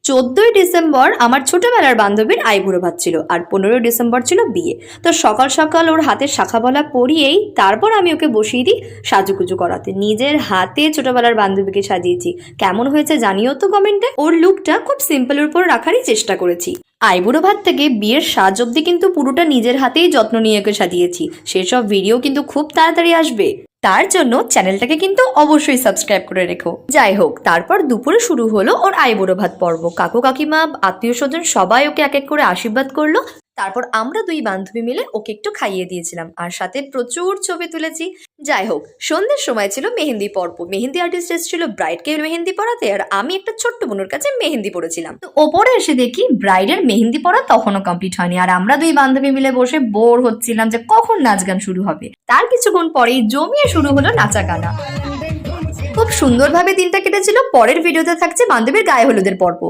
14ই December আমার ছোটবেলার বান্ধবীর আইবুড়ো ভাত ছিল আর 15ই ডিসেম্বর ছিল বিয়ে। তো সকাল সকাল ওর হাতে শাখাবলা পরিয়েই তারপর আমি ওকে বসিয়ে দিই সাজুগুজু করাতে। নিজের হাতে ছোটবেলার বান্ধবীকে সাজিয়েছি। কেমন হয়েছে জানিও তো কমেন্টে। ওর লুকটা খুব সিম্পলের উপর রাখারই চেষ্টা করেছি। আইবুড়ো ভাত থেকে বিয়ের সাজ অব্দি কিন্তু পুরোটা নিজের হাতেই যত্ন নিয়ে ওকে সাজিয়েছি। সেসব ভিডিও কিন্তু খুব তাড়াতাড়ি আসবে, তার জন্য চ্যানেলটাকে কিন্তু অবশ্যই সাবস্ক্রাইব করে রেখো। যাই হোক, তারপর দুপুরে শুরু হলো ওর আইবুড়ো ভাত পর্ব। কাকু কাকিমা আত্মীয় স্বজন সবাই ওকে এক এক করে আশীর্বাদ করলো। তারপর আমরা দুই বান্ধবী মিলে ওকে একটু খাইয়ে দিয়েছিলাম আর সাথে প্রচুর ছবি তুলেছি। যাই হোক, সন্ধ্যের সময় ছিল মেহেন্দি পর্ব। মেহেন্দি আর্টিস্ট এসেছিল ব্রাইডকে মেহেন্দি পরাতে, আর আমি একটা ছোট্ট বোনের কাছে মেহেন্দি পড়েছিলাম। তো ওপরে এসে দেখি ব্রাইডের মেহেন্দি পরা তখনও কমপ্লিট হয়নি, আর আমরা দুই বান্ধবী মিলে বসে বোর হচ্ছিলাম যে কখন নাচ গান শুরু হবে। তার কিছুক্ষণ পরেই জমিয়ে শুরু হলো নাচা গানা। খুব সুন্দরভাবে দিনটা কেটেছিল। পরের ভিডিওতে থাকছে বান্ধবীর গায়ে হলুদের পর্ব।